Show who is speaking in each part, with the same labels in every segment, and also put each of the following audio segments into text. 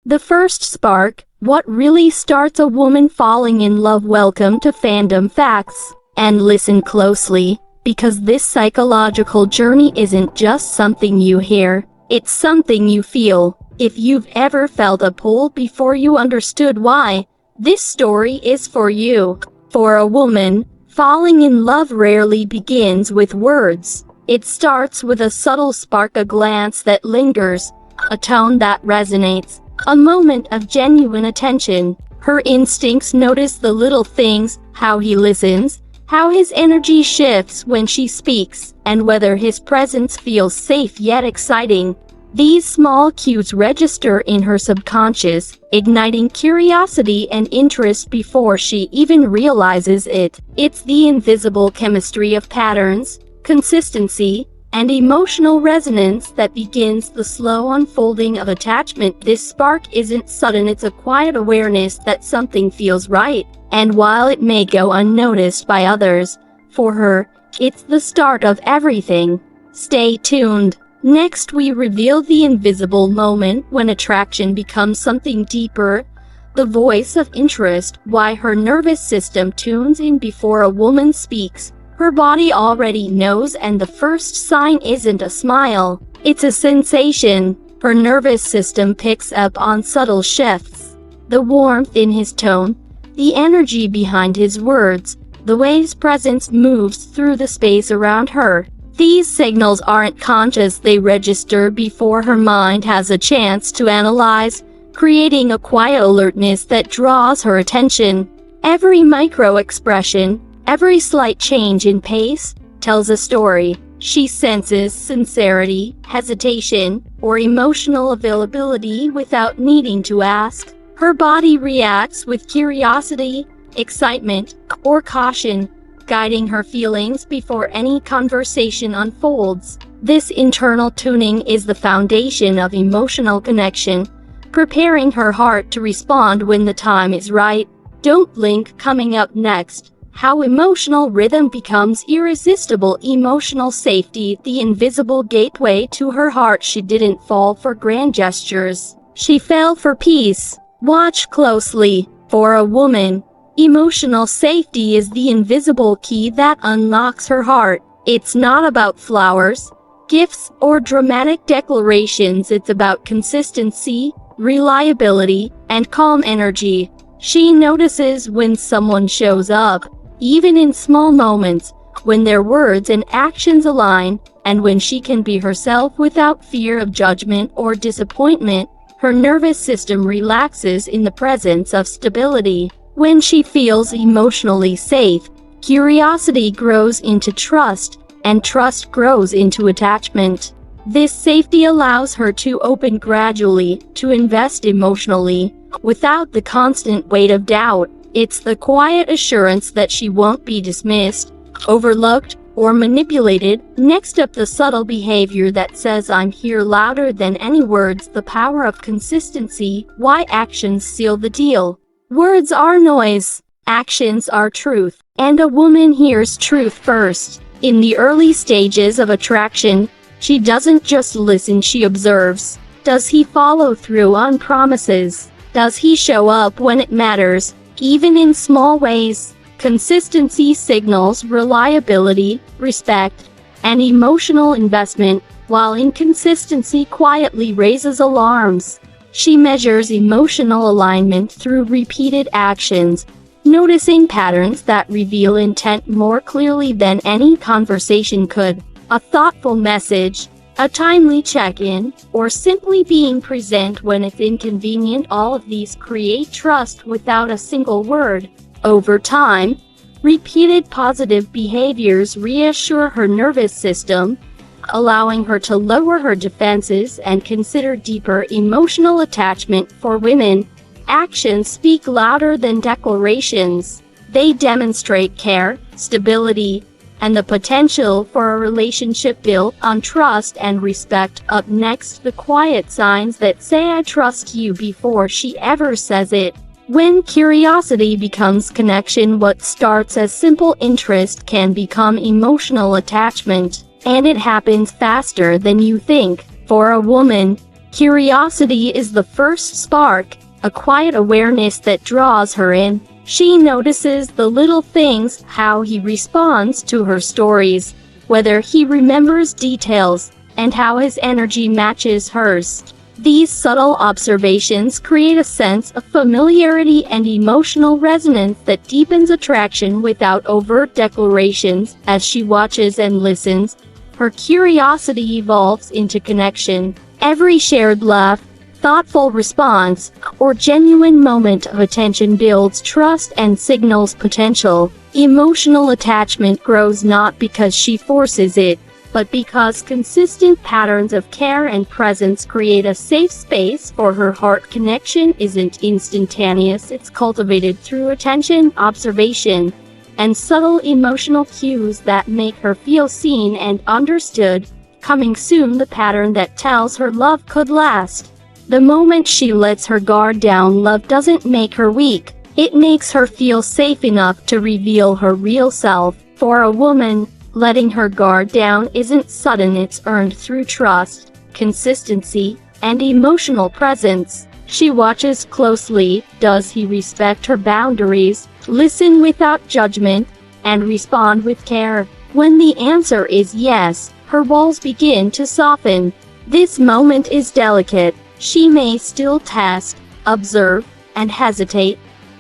Speaker 1: The first spark, what really starts a woman falling in love? Welcome to Fandom Facts. And listen closely, because this psychological journey isn't just something you hear, it's something you feel. If you've ever felt a pull before you understood why, this story is for you. For a woman, falling in love rarely begins with words. It starts with a subtle spark, a glance that lingers, a tone that resonates, a moment of genuine attention. Her instincts notice the little things, how he listens, how his energy shifts when she speaks, and whether his presence feels safe yet exciting. These small cues register in her subconscious, igniting curiosity and interest before she even realizes it. It's the invisible chemistry of patterns, consistency, and emotional resonance that begins the slow unfolding of attachment. This spark isn't sudden, it's a quiet awareness that something feels right. And while it may go unnoticed by others, for her, it's the start of everything. Stay tuned. Next, we reveal the invisible moment when attraction becomes something deeper, the voice of interest. Why her nervous system tunes in before a woman speaks. Her body already knows, and the first sign isn't a smile, it's a sensation. Her nervous system picks up on subtle shifts. The warmth in his tone, the energy behind his words, the way his presence moves through the space around her. These signals aren't conscious, they register before her mind has a chance to analyze, creating a quiet alertness that draws her attention. Every micro-expression, every slight change in pace, tells a story. She senses sincerity, hesitation, or emotional availability without needing to ask. Her body reacts with curiosity, excitement, or caution, guiding her feelings before any conversation unfolds. This internal tuning is the foundation of emotional connection, preparing her heart to respond when the time is right. Don't blink. Coming up next, how emotional rhythm becomes irresistible. Emotional safety, the invisible gateway to her heart. She didn't fall for grand gestures, she fell for peace. Watch closely. For a woman, emotional safety is the invisible key that unlocks her heart. It's not about flowers, gifts, or dramatic declarations. It's about consistency, reliability, and calm energy. She notices when someone shows up, even in small moments, when their words and actions align, and when she can be herself without fear of judgment or disappointment. Her nervous system relaxes in the presence of stability. When she feels emotionally safe, curiosity grows into trust, and trust grows into attachment. This safety allows her to open gradually, to invest emotionally, without the constant weight of doubt. It's the quiet assurance that she won't be dismissed, overlooked, or manipulated. Next up, the subtle behavior that says I'm here louder than any words. The power of consistency. Why actions seal the deal. Words are noise, actions are truth, and a woman hears truth first. In the early stages of attraction, she doesn't just listen, she observes. Does he follow through on promises? Does he show up when it matters, even in small ways? Consistency signals reliability, respect, and emotional investment, while inconsistency quietly raises alarms. She measures emotional alignment through repeated actions, noticing patterns that reveal intent more clearly than any conversation could. A thoughtful message, a timely check-in, or simply being present when it's inconvenient, all of these create trust without a single word. Over time, repeated positive behaviors reassure her nervous system, allowing her to lower her defenses and consider deeper emotional attachment. For women, actions speak louder than declarations. They demonstrate care, stability, and the potential for a relationship built on trust and respect. Up next, the quiet signs that say I trust you before she ever says it. When curiosity becomes connection, what starts as simple interest can become emotional attachment, and it happens faster than you think. For a woman, Curiosity is the first spark, a quiet awareness that draws her in. She notices the little things, how he responds to her stories, whether he remembers details, and how his energy matches hers. These subtle observations create a sense of familiarity and emotional resonance that deepens attraction without overt declarations. As she watches and listens, her curiosity evolves into connection. Every shared laugh, thoughtful response, or genuine moment of attention builds trust and signals potential. Emotional attachment grows not because she forces it, but because consistent patterns of care and presence create a safe space for her heart. Connection isn't instantaneous, it's cultivated through attention, observation, and subtle emotional cues that make her feel seen and understood. Coming soon, the pattern that tells her love could last. The moment she lets her guard down, love doesn't make her weak. It makes her feel safe enough to reveal her real self. For a woman, letting her guard down isn't sudden, it's earned through trust, consistency, and emotional presence. She watches closely. Does he respect her boundaries, listen without judgment, and respond with care? When the answer is yes, her walls begin to soften. This moment is delicate. She may still test, observe, and hesitate,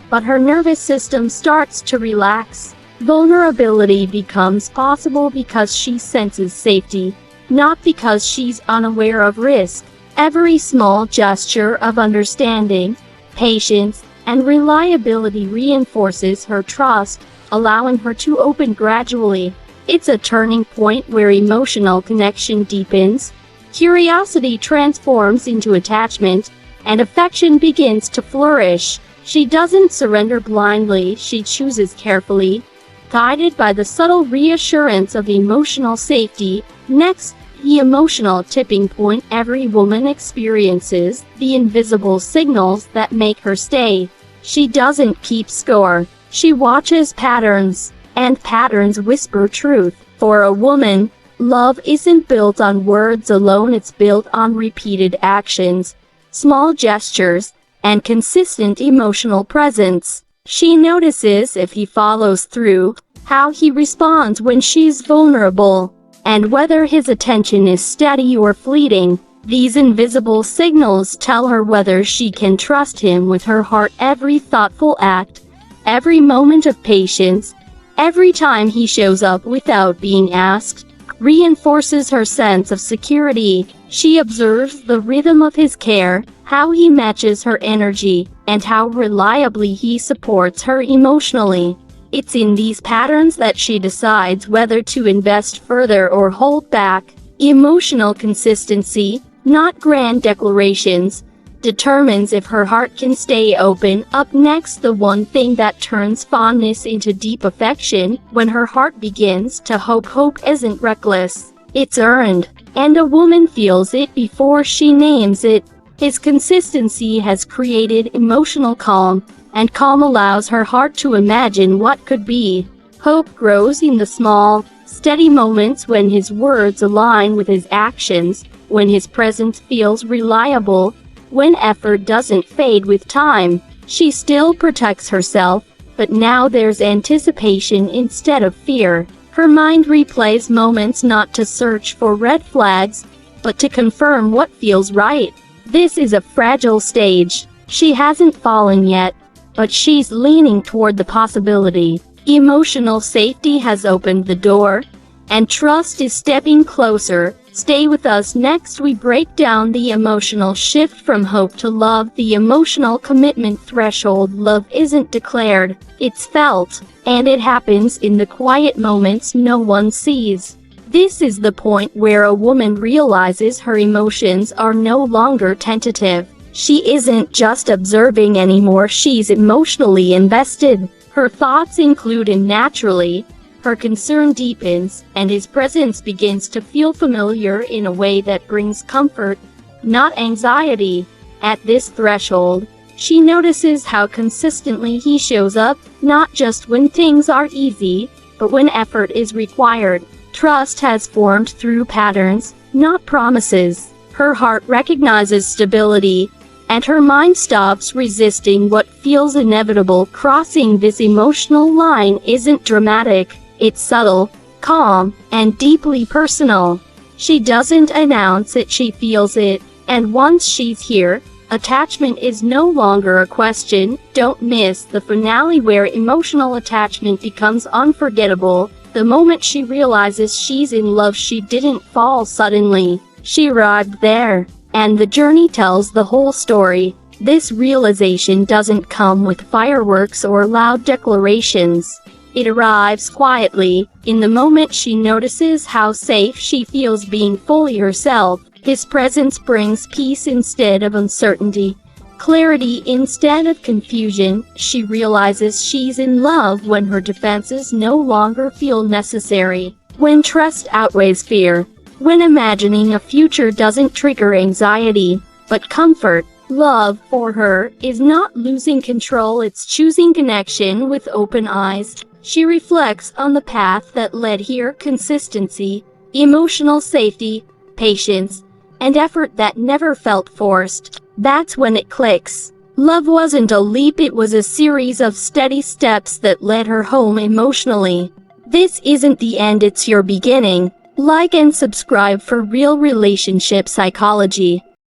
Speaker 1: but her nervous system starts to relax. Vulnerability becomes possible because she senses safety, not because she's unaware of risk. Every small gesture of understanding, patience, and reliability reinforces her trust, allowing her to open gradually. It's a turning point where emotional connection deepens, curiosity transforms into attachment, and affection begins to flourish. She doesn't surrender blindly, she chooses carefully, guided by the subtle reassurance of emotional safety. Next, the emotional tipping point every woman experiences, the invisible signals that make her stay. She doesn't keep score, she watches patterns, and patterns whisper truth. For a woman, love isn't built on words alone, it's built on repeated actions, small gestures, and consistent emotional presence. She notices if he follows through, how he responds when she's vulnerable, and whether his attention is steady or fleeting. These invisible signals tell her whether she can trust him with her heart. Every thoughtful act, every moment of patience, every time he shows up without being asked, reinforces her sense of security. She observes the rhythm of his care, how he matches her energy, and how reliably he supports her emotionally. It's in these patterns that she decides whether to invest further or hold back. Emotional consistency, not grand declarations, determines if her heart can stay open. Up next, the one thing that turns fondness into deep affection. When her heart begins to hope, hope isn't reckless, it's earned, and a woman feels it before she names it. His consistency has created emotional calm, and calm allows her heart to imagine what could be. Hope grows in the small, steady moments, when his words align with his actions, when his presence feels reliable, when effort doesn't fade with time. She still protects herself, but now there's anticipation instead of fear. Her mind replays moments not to search for red flags, but to confirm what feels right. This is a fragile stage. She hasn't fallen yet, but she's leaning toward the possibility. Emotional safety has opened the door, and trust is stepping closer. Stay with us. Next, we break down the emotional shift from hope to love, the emotional commitment threshold. Love isn't declared, it's felt, and it happens in the quiet moments no one sees. This is the point where a woman realizes her emotions are no longer tentative. She isn't just observing anymore, she's emotionally invested. Her thoughts include him naturally, her concern deepens, and his presence begins to feel familiar in a way that brings comfort, not anxiety. At this threshold, she notices how consistently he shows up, not just when things are easy, but when effort is required. Trust has formed through patterns, not promises. Her heart recognizes stability, and her mind stops resisting what feels inevitable. Crossing this emotional line isn't dramatic, it's subtle, calm, and deeply personal. She doesn't announce it, she feels it, and once she's here, attachment is no longer a question. Don't miss the finale where emotional attachment becomes unforgettable. The moment she realizes she's in love, she didn't fall suddenly. She arrived there, and the journey tells the whole story. This realization doesn't come with fireworks or loud declarations. It arrives quietly, in the moment she notices how safe she feels being fully herself. His presence brings peace instead of uncertainty, clarity instead of confusion. She realizes she's in love when her defenses no longer feel necessary, when trust outweighs fear, when imagining a future doesn't trigger anxiety, but comfort. Love, for her, is not losing control, it's choosing connection with open eyes. She reflects on the path that led here: consistency, emotional safety, patience, and effort that never felt forced. That's when it clicks. Love wasn't a leap, it was a series of steady steps that led her home emotionally. This isn't the end, it's your beginning. Like and subscribe for real relationship psychology.